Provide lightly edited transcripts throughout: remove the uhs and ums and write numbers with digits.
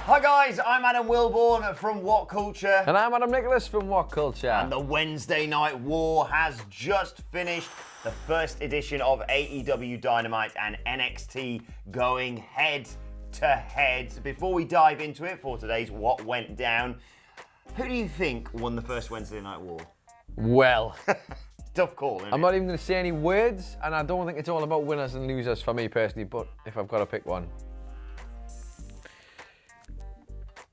Hi guys, I'm Adam Wilborn from WhatCulture. And I'm Adam Nicholas from WhatCulture. And the Wednesday Night War has just finished. The first edition of AEW Dynamite and NXT going head to head. Before we dive into it for today's What Went Down, who do you think won the first Wednesday Night War? Well, tough call, isn't I'm it? not even going to say any words, and I don't think it's all about winners and losers for me personally, but if I've got to pick one,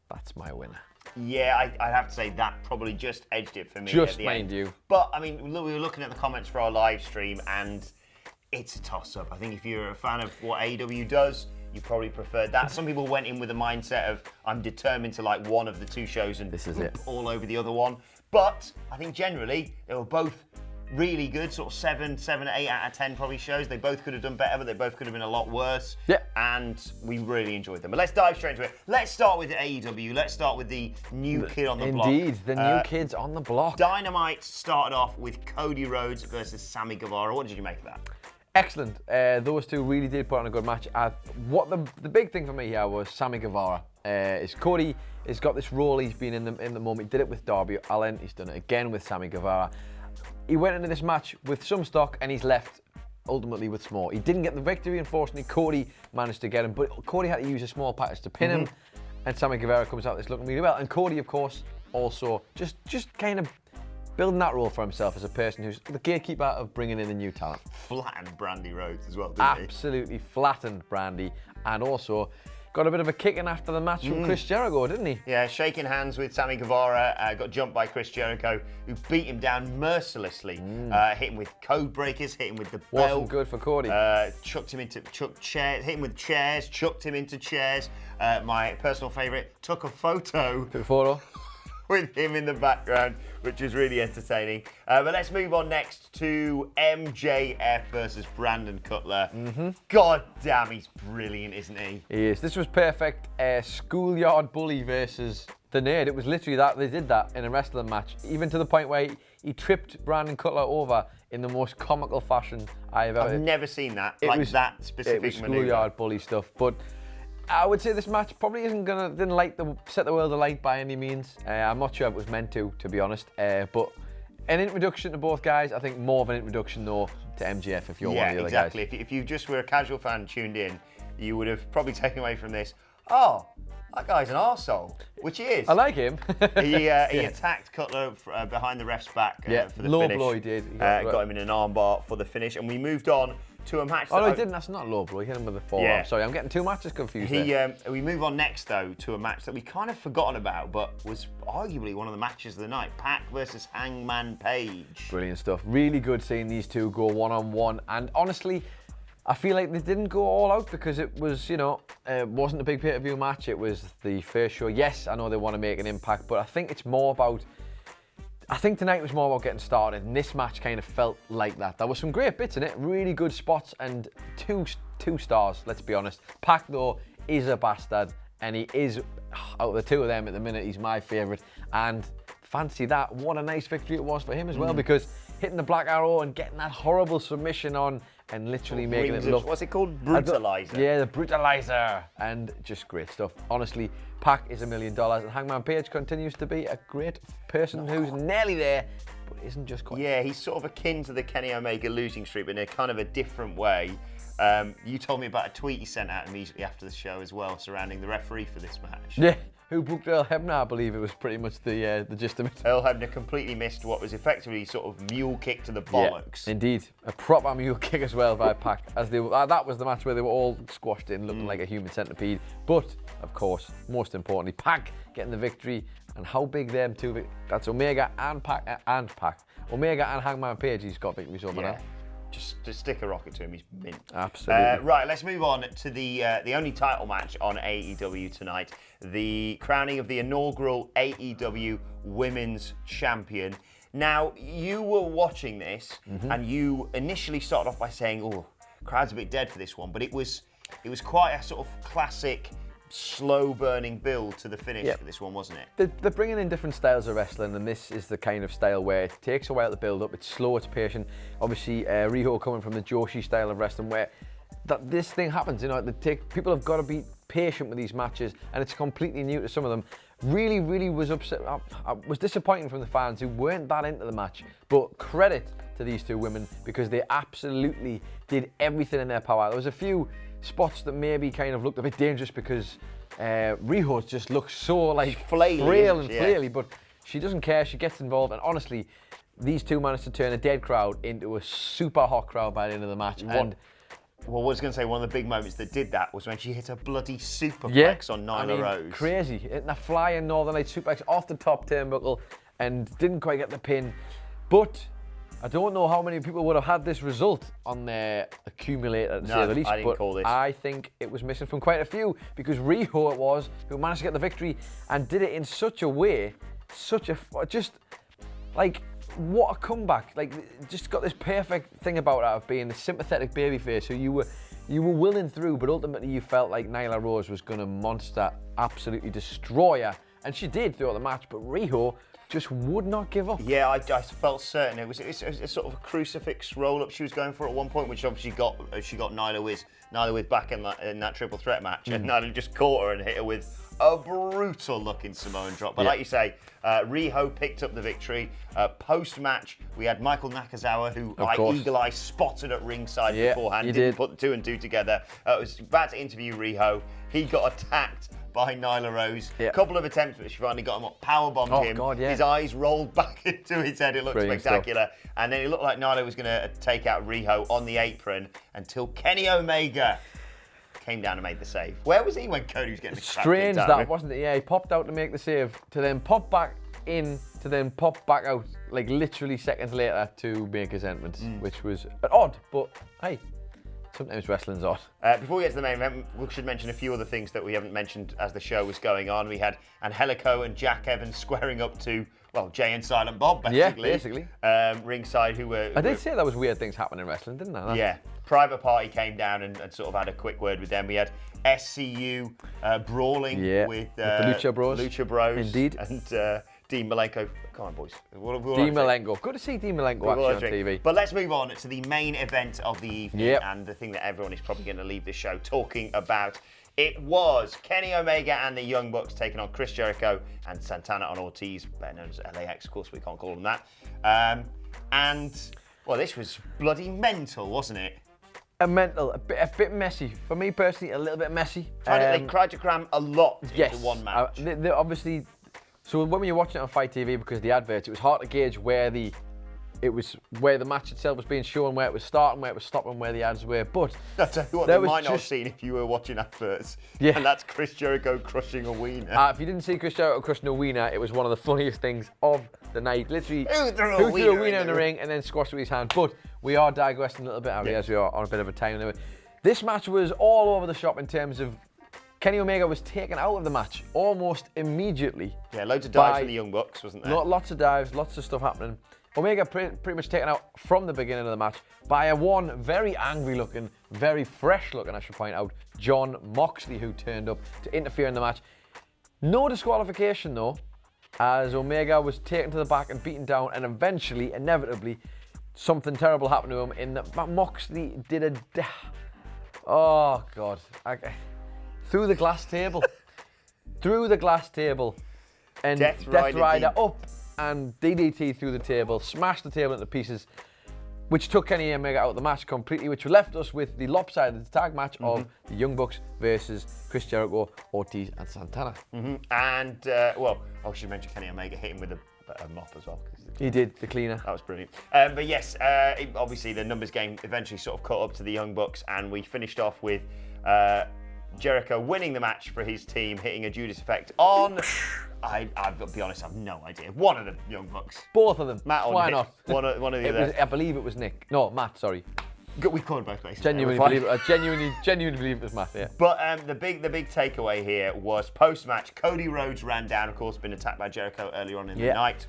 that's my winner. Yeah, I'd have to say that probably just edged it for me. Just at the mind end. you. But, I mean, we were looking at the comments for our live stream, and it's a toss-up. I think if you're a fan of what AEW does, you probably preferred that. Some people went in with a mindset of, I'm determined to like one of the two shows and This is it. all over the other one. But I think generally, they were both really good, sort of 7, 8 out of 10 probably shows. They both could have done better, but they both could have been a lot worse. Yeah. And we really enjoyed them. But let's dive straight into it. Let's start with AEW. Let's start with the new kid on the block. Indeed, the new kids on the block. Dynamite started off with Cody Rhodes versus Sami Guevara. What did you make of that? Excellent. Those two really did put on a good match. What the big thing for me here was Sami Guevara. Is Cody has got this role he's been in the moment. He did it with Darby Allin. He's done it again with Sami Guevara. He went into this match with some stock and he's left ultimately with small. He didn't get the victory, unfortunately. Cody managed to get him, but Cody had to use a small package to pin him. And Sami Guevara comes out this looking really well. And Cody, of course, also just kind of building that role for himself as a person who's the gatekeeper of bringing in the new talent. Flattened Brandy Rhodes as well, didn't he? Absolutely flattened Brandy, and also got a bit of a kicking after the match from Chris Jericho, didn't he? Yeah, shaking hands with Sami Guevara, got jumped by Chris Jericho, who beat him down mercilessly. Hit him with code breakers, hit him with the belt. Wasn't good for Cody. Chucked chairs, hit him with chairs, chucked him into chairs. My personal favourite, took a photo Took a photo. with him in the background, which was really entertaining. But let's move on next to MJF versus Brandon Cutler. God damn, he's brilliant, isn't he? He is. This was perfect. Schoolyard bully versus the nerd. It was literally that. They did that in a wrestling match, even to the point where he tripped Brandon Cutler over in the most comical fashion I've ever. Never seen that, that specific It was maneuver. schoolyard bully stuff, but I would say this match probably didn't set the world alight by any means. I'm not sure if it was meant to be honest. But an introduction to both guys. I think more of an introduction though to MJF if you're one of the other guys. Yeah, exactly. If you just were a casual fan tuned in, you would have probably taken away from this, oh, that guy's an arsehole, which he is. I like him. He attacked Cutler behind the ref's back for the low finish. blow he did. He got him in an armbar for the finish, and we moved on to a match. Oh no, he didn't. That's not low blow. He hit him with a forearm. Yeah. Sorry, I'm getting two matches confused. We move on next though to a match that we kind of forgotten about, but was arguably one of the matches of the night. Pac versus Hangman Page. Brilliant stuff. Really good seeing these two go one-on-one. And honestly, I feel like they didn't go all out because it was, it wasn't a big pay-per-view match. It was the first show. Yes, I know they want to make an impact, but I think it's more about. I think tonight was more about getting started, and this match kind of felt like that. There were some great bits in it, really good spots, and two stars, let's be honest. Pac, though, is a bastard, and he is, out of the two of them at the minute, he's my favourite. And fancy that, what a nice victory it was for him as well, because hitting the Black Arrow and getting that horrible submission on and literally making it look... What's it called? Brutalizer. Yeah, the Brutalizer. And just great stuff. Honestly, Pac is $1 million, and Hangman Page continues to be a great person who's nearly there, but isn't just quite. Yeah, he's sort of akin to the Kenny Omega losing streak, but in a kind of a different way. You told me about a tweet you sent out immediately after the show as well, surrounding the referee for this match. Yeah, who booked Earl Hebner, I believe it was pretty much the gist of it. Earl Hebner completely missed what was effectively sort of mule kick to the bollocks. Yeah, indeed, a proper mule kick as well by Pac. That was the match where they were all squashed in, looking like a human centipede. But of course, most importantly, Pac getting the victory. And how big them two? That's Omega and Pac. Omega and Hangman Page. He's got victories over now. Just to stick a rocket to him, he's mint. Absolutely. Right, let's move on to the only title match on AEW tonight. The crowning of the inaugural AEW Women's Champion. Now, you were watching this, and you initially started off by saying, oh, crowd's a bit dead for this one, but it was quite a sort of classic slow-burning build to the finish for this one, wasn't it? They're bringing in different styles of wrestling, and this is the kind of style where it takes a while to build up. It's slow, it's patient. Obviously, Riho coming from the Joshi style of wrestling, where this thing happens. People have got to be patient with these matches, and it's completely new to some of them. Really, really was upset. I was disappointing from the fans who weren't that into the match, but credit to these two women because they absolutely did everything in their power. There was a few spots that maybe kind of looked a bit dangerous because Riho just looks so like frail and flaily, but she doesn't care. She gets involved, and honestly, these two managed to turn a dead crowd into a super hot crowd by the end of the match. Well, I was going to say one of the big moments that did that was when she hit a bloody superplex on Nyla Rose. Crazy. Hitting a flying Northern Lights superplex off the top turnbuckle and didn't quite get the pin. But I don't know how many people would have had this result on their accumulator, to say the least. I didn't call this. I think it was missing from quite a few because Riho it was who managed to get the victory and did it in such a way, what a comeback. Like, just got this perfect thing about her of being a sympathetic babyface who you were willing through, but ultimately you felt like Nyla Rose was going to absolutely destroy her. And she did throughout the match, but Riho just would not give up. Yeah, I felt certain it was a sort of a crucifix roll-up she was going for at one point, which obviously she got Nyla with back in that triple threat match, and Nyla just caught her and hit her with a brutal-looking Samoan drop. But like you say, Riho picked up the victory. Post-match, we had Michael Nakazawa, who eagle-eye spotted at ringside beforehand. Didn't put two and two together. Was about to interview Riho. He got attacked by Nyla Rose. A couple of attempts, but she finally got him up, powerbombed him. God, yeah. His eyes rolled back into his head. It looked spectacular. Stuff. And then it looked like Nyla was going to take out Riho on the apron until Kenny Omega came down and made the save. Where was he when Cody was getting the crap strange kicked that, wasn't it? Yeah, he popped out to make the save, to then pop back in, to then pop back out, like literally seconds later to make his entrance, which was odd, but hey, sometimes wrestling's odd. Before we get to the main event, we should mention a few other things that we haven't mentioned as the show was going on. We had Angelico and Jack Evans squaring up to, well, Jay and Silent Bob, basically. Yeah, basically. Ringside, who were... I did say there was weird things happening in wrestling, didn't I? Yeah. Private Party came down and sort of had a quick word with them. We had SCU brawling with the Lucha Bros. Lucha Bros. Indeed. And Dean Malenko. Come on, boys. Dean Malenko. Good to see Dean Malenko actually on TV. But let's move on to the main event of the evening and the thing that everyone is probably going to leave the show talking about. It was Kenny Omega and the Young Bucks taking on Chris Jericho and Santana and Ortiz, better known as LAX, of course, we can't call them that. Well, this was bloody mental, wasn't it? A bit messy. For me personally, a little bit messy. They tried to cram a lot into one match. They obviously, so when you're watching it on Fight TV, because of the adverts, it was hard to gauge where the match itself was being shown, where it was starting, where it was stopping, where the ads were. But I'll tell you what, they might not have seen if you were watching adverts. Yeah. And that's Chris Jericho crushing a wiener. If you didn't see Chris Jericho crushing a wiener, it was one of the funniest things of the night. Literally, who threw a wiener in the ring and then squashed with his hand. But we are digressing a little bit, as we are on a bit of a time limit. This match was all over the shop in terms of Kenny Omega was taken out of the match almost immediately. Yeah, loads of dives for the Young Bucks, wasn't there? Lots of dives, lots of stuff happening. Omega pretty much taken out from the beginning of the match by one very angry looking, very fresh looking, I should point out, Jon Moxley, who turned up to interfere in the match. No disqualification though, as Omega was taken to the back and beaten down, and eventually, inevitably, something terrible happened to him in that Moxley did oh God, through the glass table. Through the glass table. And Death Rider up and DDT through the table, smashed the table into pieces, which took Kenny Omega out of the match completely, which left us with the lopsided tag match of the Young Bucks versus Chris Jericho, Ortiz and Santana. And, I should mention Kenny Omega hit him with a mop as well. He did, the cleaner. That was brilliant. But yes, obviously the numbers game eventually sort of caught up to the Young Bucks, and we finished off with Jericho winning the match for his team, hitting a Judas effect on... I've got to be honest, I have no idea. One of the Young Bucks. Both of them. Matt or Why Nick. not? One of the other. I believe it was Nick. No, Matt, sorry. We called both places. I genuinely believe it was Matt, yeah. But the big takeaway here was post-match, Cody Rhodes ran down, of course, been attacked by Jericho earlier on in the night.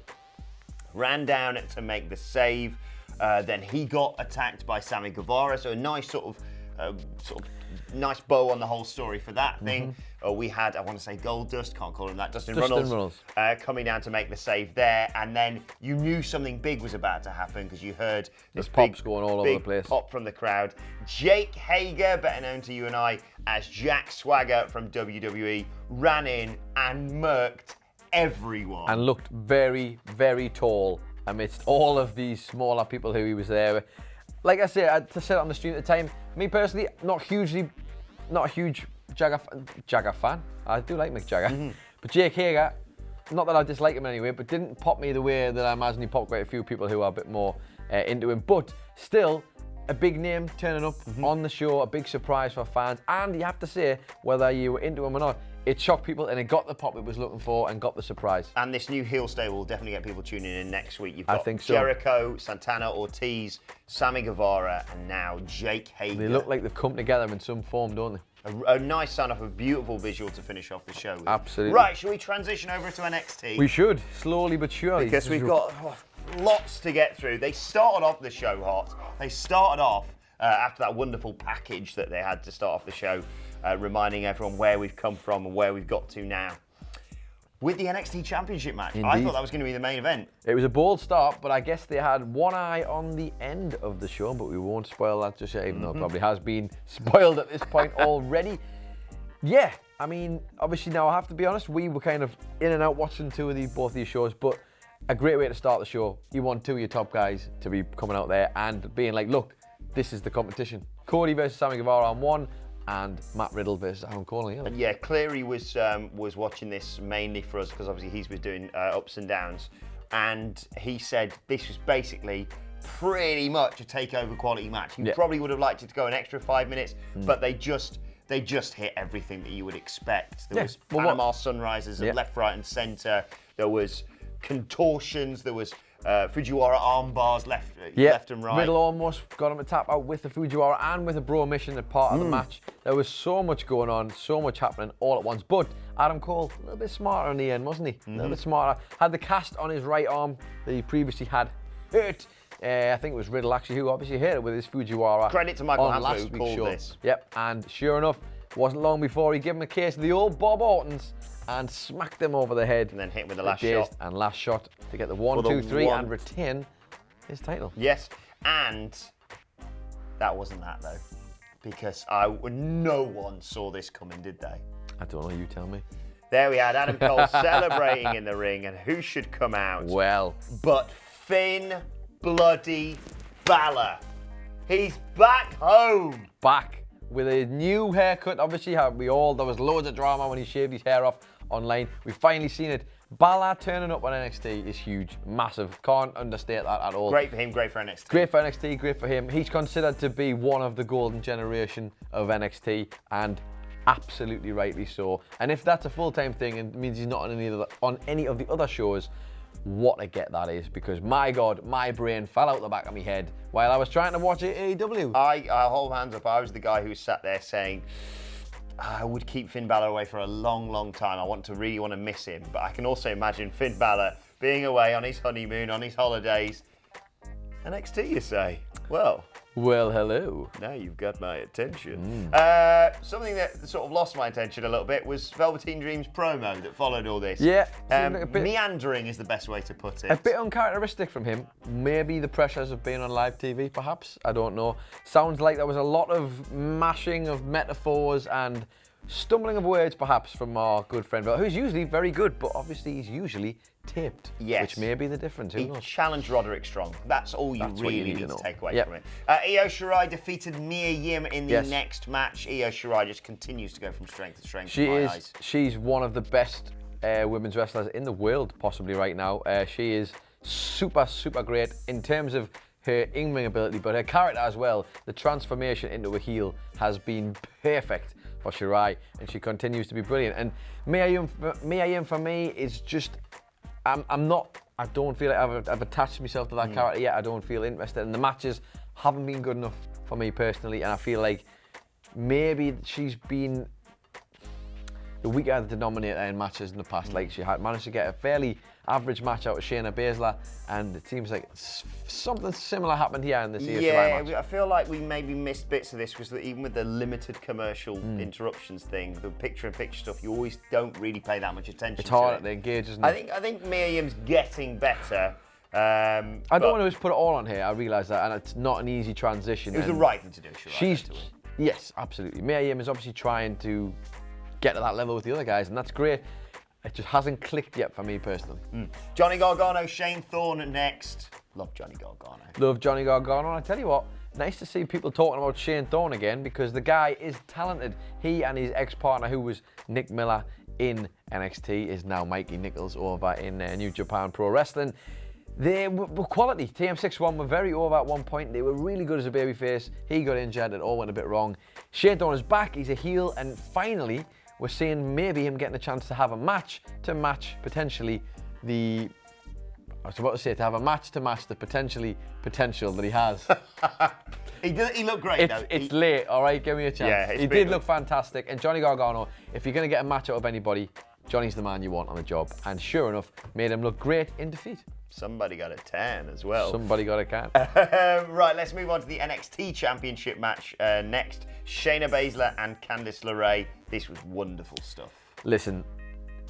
Ran down to make the save. Then he got attacked by Sami Guevara, so a nice sort of a sort of nice bow on the whole story for that thing. We had, I want to say Goldust, can't call him that, Dustin Runnels. Coming down to make the save there, and then you knew something big was about to happen because you heard this pops going all over the place. Pop from the crowd. Jake Hager, better known to you and I as Jack Swagger from WWE, ran in and murked everyone. And looked very, very tall amidst all of these smaller people who he was there. Like I said, I said it on the stream at the time, me personally, not a huge Jagger fan. I do like Mick Jagger. But Jake Hager, not that I dislike him anyway, but didn't pop me the way that I imagine he popped quite a few people who are a bit more into him. But still, a big name turning up on the show, a big surprise for fans. And you have to say, whether you were into him or not, it shocked people and it got the pop it was looking for and got the surprise. And this new heel stable will definitely get people tuning in next week. You've got I think so. Jericho, Santana Ortiz, Sammy Guevara, and now Jake Hager. They look like they've come together in some form, don't they? A nice sign off, a beautiful visual to finish off the show with. Absolutely. Right, shall we transition over to NXT? We should, slowly but surely. Because we've got lots to get through. They started off the show hot. They started off after that wonderful package that they had to start off the show, reminding everyone where we've come from and where we've got to now. With the NXT Championship match. Indeed. I thought that was going to be the main event. It was a bold start, but I guess they had one eye on the end of the show, but we won't spoil that just yet, even though it probably has been spoiled at this point already. Yeah, I mean, obviously now I have to be honest, we were kind of in and out watching both these shows, but a great way to start the show. You want two of your top guys to be coming out there and being like, look, this is the competition. Cody versus Sammy Guevara on one, and Matt Riddle versus Adam Cole on the other. Yeah, Cleary was watching this mainly for us because obviously he's been doing ups and downs, and he said this was basically pretty much a takeover quality match. He probably would have liked it to go an extra 5 minutes, but they just hit everything that you would expect. There was Panama Sunrises left, right, and centre. There was contortions. There was Fujiwara arm bars left and right. Riddle almost got him to tap out with the Fujiwara and with a bro mission at part of the match. There was so much going on, so much happening all at once. But Adam Cole, a little bit smarter in the end, wasn't he? A little bit smarter. Had the cast on his right arm that he previously had hurt. I think it was Riddle actually who obviously hit it with his Fujiwara. Credit to Michael on Hansler who called this. Yep, and sure enough, wasn't long before he gave him a case of the old Bob Ortons and smacked them over the head. And then hit him with the last shot. And last shot to get the 1, 2, 3 and retain his title. Yes, and that wasn't that though, because no one saw this coming, did they? I don't know, you tell me. There we had Adam Cole celebrating in the ring, and who should come out? Well, but Finn bloody Balor. He's back home. Back with a new haircut. Obviously, there was loads of drama when he shaved his hair off online. We've finally seen it. Balor turning up on NXT is huge, massive. Can't understate that at all. Great for him, great for NXT. Great for NXT, great for him. He's considered to be one of the golden generation of NXT, and absolutely rightly so. And if that's a full-time thing and means he's not on any of the other shows, what a get that is, because my God, my brain fell out the back of my head while I was trying to watch AEW. I'll hold hands up. I was the guy who sat there saying, I would keep Finn Balor away for a long, long time. I really want to miss him. But I can also imagine Finn Balor being away on his honeymoon, on his holidays. NXT, you say? Well, hello. Now you've got my attention. Something that sort of lost my attention a little bit was Velveteen Dream's promo that followed all this. Yeah. Meandering is the best way to put it. A bit uncharacteristic from him. Maybe the pressures of being on live TV, perhaps. I don't know. Sounds like there was a lot of mashing of metaphors and stumbling of words, perhaps, from our good friend, who's usually very good, but obviously he's usually taped. Yes. Which may be the difference. Who knows? He challenged Roderick Strong. That's all you really need to take away from it. Yep. Io Shirai defeated Mia Yim in the next match. Io Shirai just continues to go from strength to strength in my eyes. She's one of the best women's wrestlers in the world, possibly right now. She is super, super great in terms of her in-ring ability, but her character as well. The transformation into a heel has been perfect for Shirai, and she continues to be brilliant. And Mia Yim for me is just, I don't feel like I've attached myself to that character yet. I don't feel interested, and the matches haven't been good enough for me personally, and I feel like maybe she's been the weaker denominator in matches in the past. Like, she had managed to get a average match out of Shayna Baszler, and it seems like something similar happened here in this ESW match. I feel like we maybe missed bits of this, was that even with the limited commercial interruptions thing, the picture-in-picture stuff, you always don't really pay that much attention It's hard to to it. engage, isn't it? I think Mia Yim's getting better. I don't want to just put it all on here, I realise that, and it's not an easy transition. It was the right thing to do, Yes, absolutely. Mia Yim is obviously trying to get to that level with the other guys, and that's great. It just hasn't clicked yet for me personally. Johnny Gargano, Shane Thorn next. Love Johnny Gargano. Love Johnny Gargano, and I tell you what, nice to see people talking about Shane Thorn again, because the guy is talented. He and his ex-partner, who was Nick Miller in NXT, is now Mikey Nichols over in New Japan Pro Wrestling. They were quality. TM61 were very over at one point. They were really good as a babyface. He got injured. It all went a bit wrong. Shane Thorn is back. He's a heel. And finally, we're seeing maybe him getting a chance to have a match to match potentially the... I was about to say to have a match to match the potential that he has. He looked great, though. It's late, all right? Give me a chance. Yeah, he did look fantastic. And Johnny Gargano, if you're going to get a match out of anybody, Johnny's the man you want on a job. And sure enough, made him look great in defeat. Somebody got a tan as well. Somebody got a can. Right, let's move on to the NXT Championship match next. Shayna Baszler and Candice LeRae. This was wonderful stuff. Listen,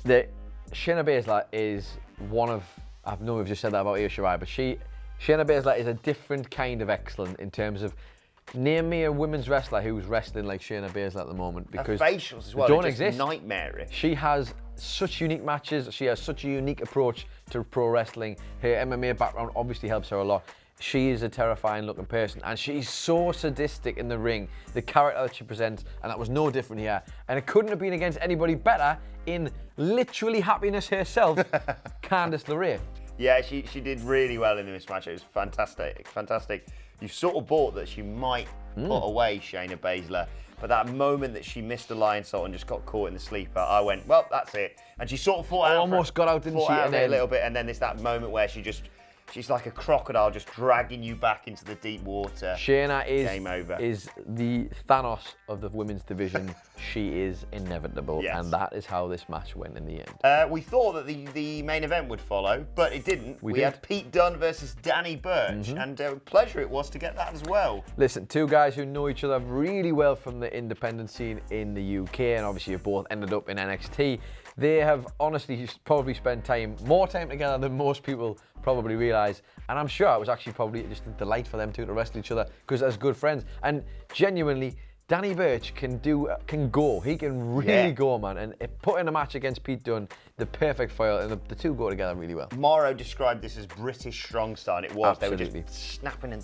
Shayna Baszler is one of... I know we've just said that about Io Shirai, but Shayna Baszler is a different kind of excellent in terms of... Name me a women's wrestler who's wrestling like Shayna Baszler at the moment, because her facials as well don't are just exist. Nightmarish. She has such unique matches. She has such a unique approach to pro wrestling. Her MMA background obviously helps her a lot. She is a terrifying looking person, and she's so sadistic in the ring. The character that she presents, and that was no different here. And it couldn't have been against anybody better in literally happiness herself, Candice LeRae. Yeah, she did really well in this match. It was fantastic, fantastic. You sort of bought that she might put away Shayna Baszler, but that moment that she missed the lion salt and just got caught in the sleeper, I went, well, that's it. And she sort of fought out. Almost got out, didn't she? Fought out a little bit, and then there's that moment where she's like a crocodile, just dragging you back into the deep water. Shayna Game over. is the Thanos of the women's division. She is inevitable, and that is how this match went in the end. We thought that the main event would follow, but it didn't. We had Pete Dunne versus Danny Burch, and a pleasure it was to get that as well. Listen, two guys who know each other really well from the independent scene in the UK, and obviously have both ended up in NXT. They have honestly probably spent more time together than most people probably realise, and I'm sure it was actually probably just a delight for them two to wrestle each other, because as good friends. And genuinely, Danny Burch can go. He can really go, man. And put in a match against Pete Dunne, the perfect foil, and the two go together really well. Morrow described this as British strong style, and it was. Absolutely. They were just snapping and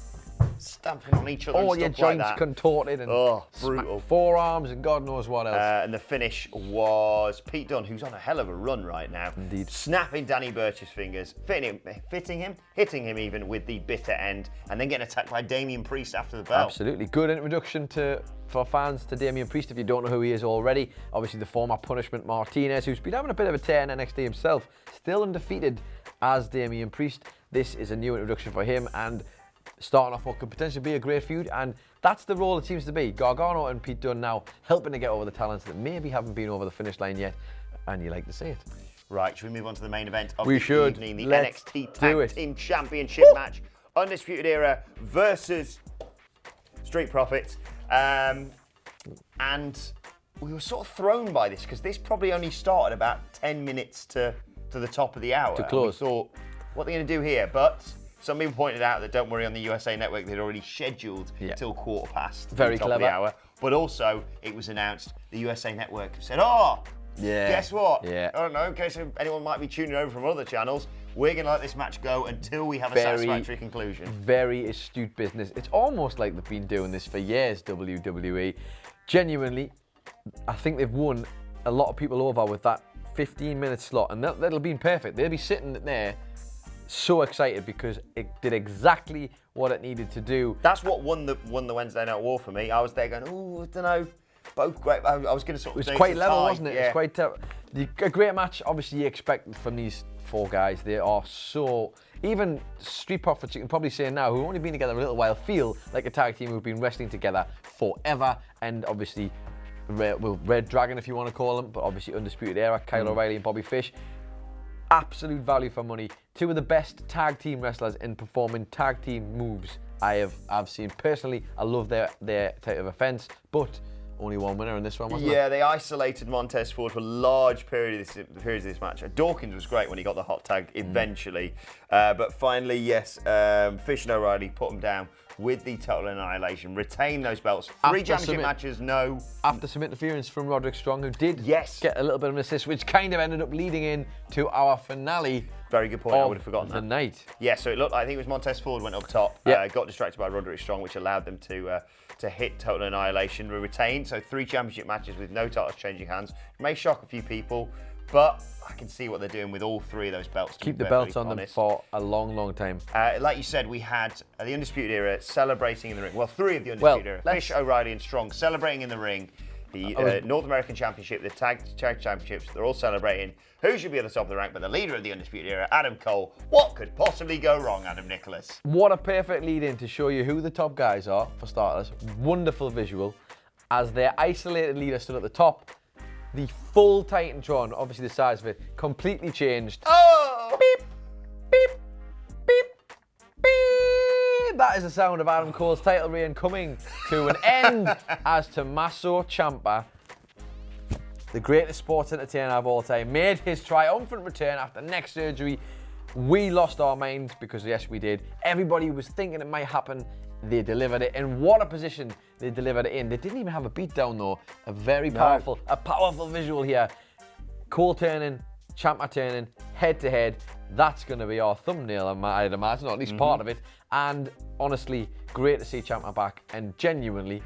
stamping on each other. All and your stuff joints like that. contorted and brutal. Forearms and God knows what else. And the finish was Pete Dunne, who's on a hell of a run right now. Indeed. Snapping Danny Burch's fingers, hitting him even with the bitter end, and then getting attacked by Damian Priest after the bell. Absolutely. Good introduction for fans to Damian Priest if you don't know who he is already. Obviously the former Punishment Martinez, who's been having a bit of a tear in NXT himself, still undefeated as Damian Priest. This is a new introduction for him, and starting off what could potentially be a great feud, and that's the role it seems to be. Gargano and Pete Dunne now helping to get over the talents that maybe haven't been over the finish line yet, and you like to see it. Right, should we move on to the main event of the evening, the Let's NXT Tag Team Championship match, Undisputed Era versus Street Profits, and we were sort of thrown by this because this probably only started about 10 minutes to the top of the hour. To close. And we thought, what are they going to do here? But some people pointed out that don't worry, on the USA Network they'd already scheduled till 15:15 Very the top clever. of the hour. But also, it was announced the USA Network said, guess what? I don't know, in case anyone might be tuning over from other channels, we're going to let this match go until we have a satisfactory conclusion. Very astute business. It's almost like they've been doing this for years, WWE. Genuinely, I think they've won a lot of people over with that 15-minute slot, and that'll have been perfect. They'll be sitting there so excited because it did exactly what it needed to do. That's what won the Wednesday Night War for me. I was there going, I don't know, both great. I was going to sort of. It was quite level, wasn't it? Yeah. It was quite a great match. Obviously, you expect from these four guys. They are so. Even Street Profits, you can probably say now, who've only been together a little while, feel like a tag team who've been wrestling together forever. And obviously, Red Dragon, if you want to call them, but obviously Undisputed Era, Kyle O'Reilly and Bobby Fish. absolute value for money. Two of the best tag team wrestlers in performing tag team moves I've seen. Personally, I love their type of offense, but only one winner in this one, wasn't Yeah, they isolated Montez Ford for a large period of this match. Dawkins was great when he got the hot tag eventually. But finally, yes, Fish and O'Reilly put him down with the total annihilation, retain those belts. Three championship matches, no. After some interference from Roderick Strong, who did get a little bit of an assist, which kind of ended up leading in to our finale. Very good point, I would have forgotten the that. night. Yeah, so it looked like, I think it was Montez Ford went up top, got distracted by Roderick Strong, which allowed them to hit total annihilation. We retained, so 3 championship matches with no titles changing hands. May shock a few people, but I can see what they're doing with all 3 of those belts. Keep the belts on them for a long, long time. Like you said, we had the Undisputed Era celebrating in the ring. Well, 3 of the Undisputed Era. Fish, O'Reilly and Strong celebrating in the ring. The North American Championship, the Tag Championships, they're all celebrating. Who should be at the top of the rank but the leader of the Undisputed Era, Adam Cole? What could possibly go wrong, Adam Nicholas? What a perfect lead-in to show you who the top guys are, for starters. Wonderful visual. As their isolated leader stood at the top, the full Titantron, obviously the size of it, completely changed. Oh! Beep, beep, beep, beep. That is the sound of Adam Cole's title reign coming to an end as Tommaso Ciampa, the greatest sports entertainer of all time, made his triumphant return after neck surgery. We lost our minds because, yes, we did. Everybody was thinking it might happen. They delivered it. And what a position they delivered it in. They didn't even have a beatdown, though. A very powerful, visual here. Cole turning, Ciampa turning, head to head. That's going to be our thumbnail, I'd imagine, or at least part of it. And honestly, great to see Ciampa back. And genuinely,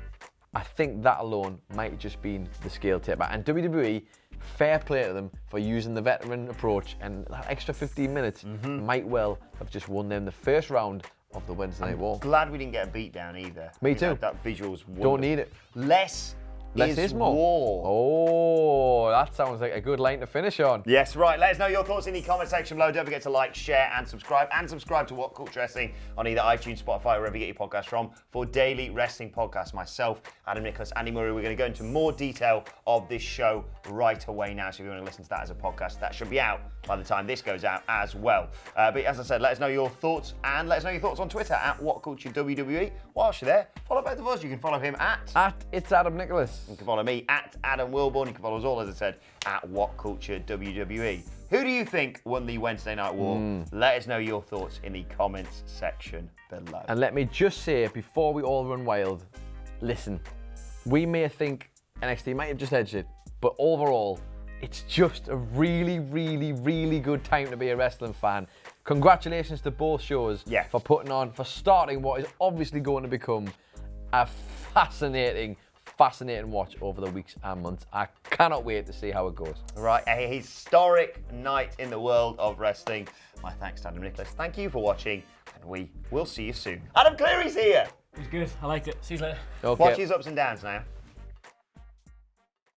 I think that alone might have just been the scale tipper. And WWE, fair play to them for using the veteran approach, and that extra 15 minutes might well have just won them the first round of the Wednesday Night War. Glad we didn't get a beatdown either. Me too. That visual's wonderful. Don't need it. Less is more. Oh, that sounds like a good line to finish on. Yes, right. Let us know your thoughts in the comment section below. Don't forget to like, share, and subscribe. And subscribe to WhatCulture Wrestling on either iTunes, Spotify, or wherever you get your podcasts from for daily wrestling podcasts. Myself, Adam Nicholas, Andy Murray. We're going to go into more detail of this show right away now. So if you want to listen to that as a podcast, that should be out by the time this goes out as well. But as I said, let us know your thoughts, and let us know your thoughts on Twitter at WhatCultureWWE. Whilst you're there, follow both of us. You can follow him at It's Adam Nicholas. You can follow me at Adam Wilborn. You can follow us all, as I said, at WhatCultureWWE. Who do you think won the Wednesday Night War? Let us know your thoughts in the comments section below. And let me just say, before we all run wild, listen, we may think NXT might have just edged it, but overall, it's just a really, really, really good time to be a wrestling fan. Congratulations to both shows for starting what is obviously going to become a fascinating watch over the weeks and months. I cannot wait to see how it goes. Right, a historic night in the world of wrestling. My thanks to Adam Nicholas. Thank you for watching, and we will see you soon. Adam Cleary's here. It was good. I liked it. See you later. Okay. Watch his ups and downs now.